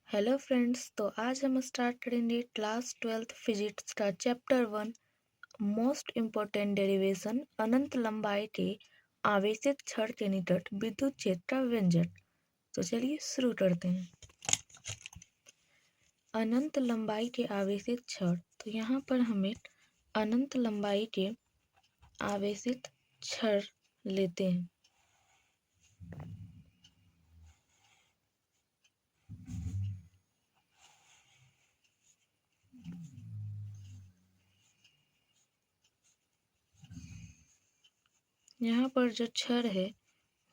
Hello friends, तो आज हम स्टार्ट करेंगे क्लास 12th फिजिक्स का चैप्टर 1 मोस्ट इम्पोर्टेंट डेरिवेशन अनंत लंबाई के आवेशित छड़ के निकट विद्युत क्षेत्र का व्यंजक। तो चलिए शुरू करते हैं। अनंत लंबाई के आवेशित छड़, तो यहाँ पर हमें अनंत लंबाई के आवेशित छड़ लेते हैं। यहाँ पर जो छड़ है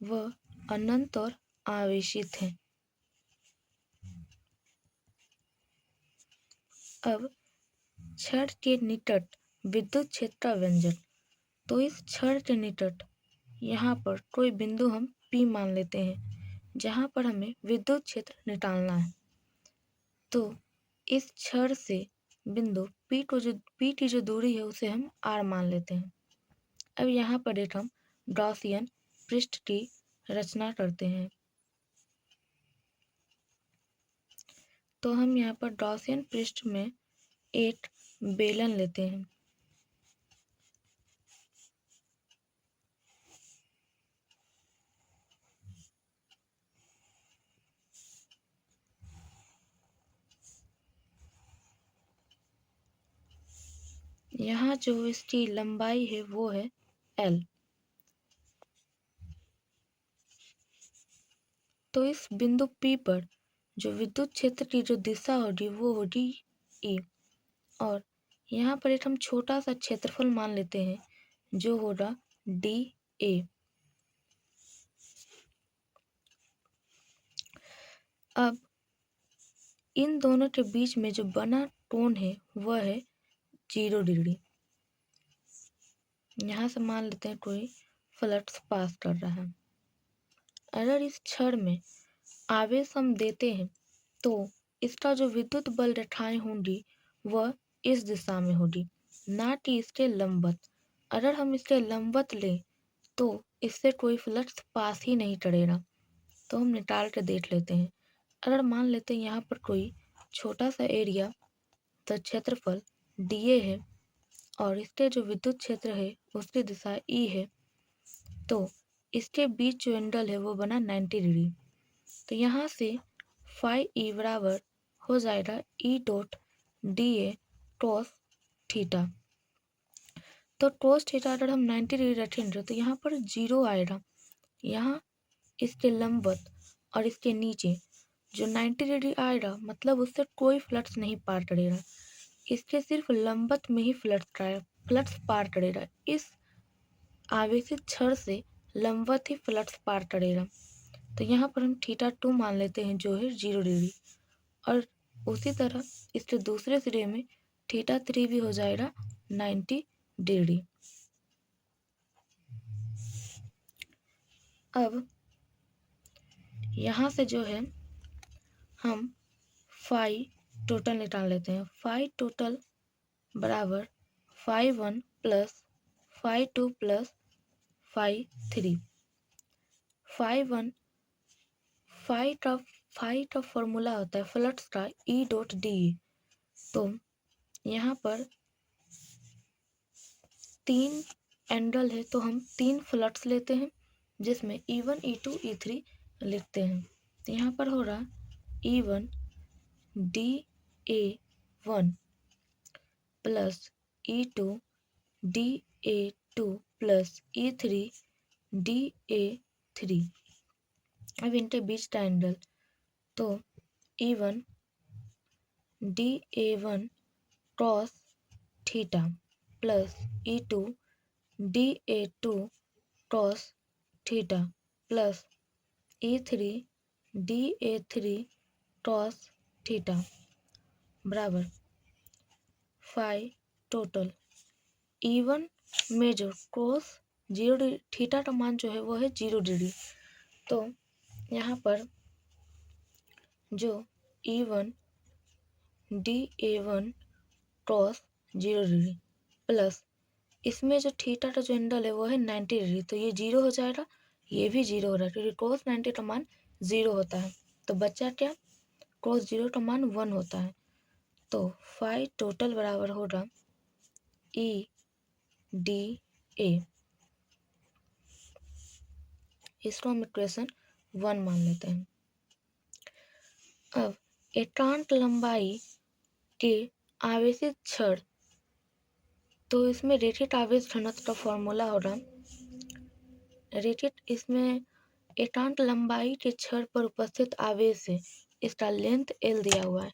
वह अनंत और आवेशित है। अब छड़ के निकट विद्युत क्षेत्र का व्यंजक, तो इस छड़ के निकट यहाँ पर कोई बिंदु हम P मान लेते हैं जहाँ पर हमें विद्युत क्षेत्र निकालना है। तो इस छड़ से बिंदु P की जो दूरी है उसे हम R मान लेते हैं। अब यहाँ पर एक हम गॉसियन पृष्ठ की रचना करते हैं। तो हम यहाँ पर गॉसियन पृष्ठ में एक बेलन लेते हैं। यहाँ जो इसकी लंबाई है वो है L। तो इस बिंदु P पर जो विद्युत क्षेत्र की जो दिशा होगी वो होगी E, और यहाँ पर एक हम छोटा सा क्षेत्रफल मान लेते हैं जो होगा dA। अब इन दोनों के बीच में जो बना कोण है वह है 0 डिग्री। यहाँ से मान लेते हैं कोई फ्लक्स पास कर रहा है। अगर इस छड़ में आवेश हम देते हैं तो इसका जो विद्युत बल रेखाएं होंगी वह इस दिशा में होगी, ना कि इसके लंबवत। अगर हम इसके लंबवत लें तो इससे कोई फ्लक्स पास ही नहीं करेगा। तो हम निकाल कर देख लेते हैं। अगर मान लेते हैं यहाँ पर कोई छोटा सा एरिया, तो क्षेत्रफल dA है और इसके जो विद्युत क्षेत्र है उसकी दिशा E है, तो इसके बीच जो एंगल है वो बना 90 डिग्री। तो यहाँ से फाई E बराबर हो जाएगा E dot dA cos theta. तो cos थीटा अगर हम 90 डिग्री रखेंगे तो यहाँ पर 0 आएगा। यहाँ इसके लंबवत और इसके नीचे जो 90 डिग्री आएगा मतलब उससे कोई फ्लक्स नहीं पार करेगा। इसके सिर्फ लंबवत में ही फ्लक्स पार करेगा। इस आवेशित छड़ से लंबवत ही फ्लक्स पार करेगा। तो यहाँ पर हम थीटा 2 मान लेते हैं जो है 0 डिग्री, और उसी तरह इसके दूसरे सिरे में थीटा 3 भी हो जाएगा 90 डिग्री। अब यहाँ से जो है हम फाई टोटल निकाल लेते हैं। फाई टोटल बराबर phi 1 plus phi 2 plus phi 3। Phi का फॉर्मूला होता है फ्लक्स का E डॉट dE। तो यहाँ पर 3 एंगल है तो हम 3 फ्लक्स लेते हैं जिसमें E1 E2 E3 लिखते हैं। तो यहाँ पर हो रहा E1 dA1 plus E2 dA2 plus E3 dA3। अब इनके बीच का एंगल, तो E1 dA1 cos theta plus E2 dA2 cos theta plus E3 dA3 cos theta बराबर फाई टोटल E1 में जो cos 0 थीटा का मान जो है वो है 0 डिग्री। तो यहाँ पर जो E1 dA1 cos 0 degree plus इसमें जो थीटा का जो एंगल है वो है 90 डिग्री, तो ये 0 हो जाएगा, ये भी 0 हो रहा है क्योंकि cos 90 का मान 0 होता है। तो बच्चा क्या, क्रॉस जीरो का मान 1 होता है। तो फाई टोटल बराबर होगा ई डी ए। इसको हम इक्वेशन 1 मान लेते हैं। अब एकांक लंबाई के आवेशित छड़, तो इसमें रेखिक आवेश घनत्व का फॉर्मूला होगा रेखिक, इसमें एकांक लंबाई के छड़ पर उपस्थित आवेश है, इसका लेंथ एल दिया हुआ है।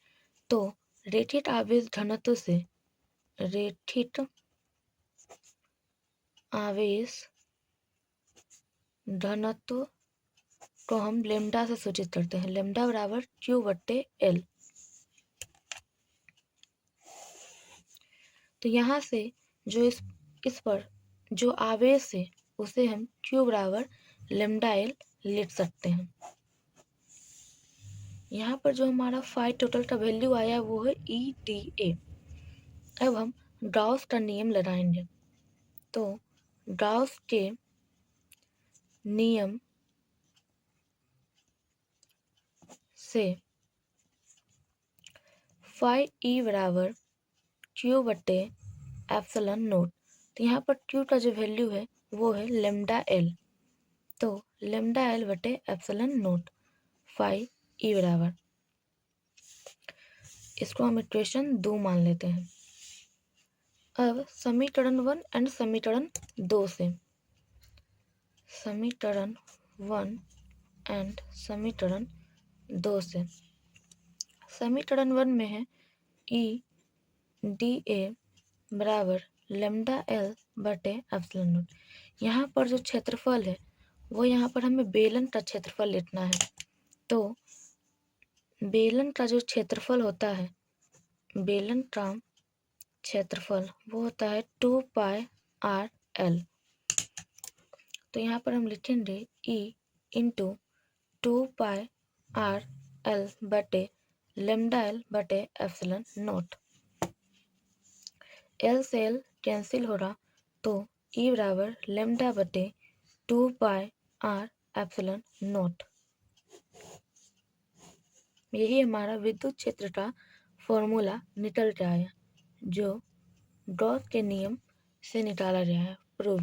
तो रेखिक आवेश घनत्व से रेखिक आवेश घनत्व को हम लेमडा से सूचित करते हैं। लेमडा बराबर Q/L। तो यहाँ से जो इस पर जो आवेश है उसे हम Q बराबर लेमडा एल लिख सकते हैं। यहाँ पर जो हमारा फाई टोटल का वैल्यू आया वो है EDA। अब हम गाउस का नियम लगाएंगे। तो गाउस के नियम से फाई ई बराबर Q/ε0। तो यहाँ पर Q का जो वैल्यू है वो है लेमडा एल। तो लेमडा L/ε0 फाई ई बराबर, इसको हम इक्वेशन 2 मान लेते हैं। अब समीकरण 1 एंड समीकरण 2 से, समीकरण 1 एंड समीकरण 2 से, समीकरण 1 में है EDA बराबर लेमडा L/ε0। यहाँ पर जो क्षेत्रफल है वो यहाँ पर हमें बेलन का क्षेत्रफल लिखना है। तो बेलन का जो क्षेत्रफल होता है, बेलन का क्षेत्रफल वो होता है 2πr_L। तो यहाँ पर हम लिखेंगे E इंटू 2πr_L बटे लेमडा L/ε0। L से L कैंसिल हो रहा, तो E बराबर लेमडा बटे 2πr_ε0। यही हमारा विद्युत क्षेत्र का फॉर्मूला निकल के आया, जो गॉस के नियम से निकाला गया है, प्रूव।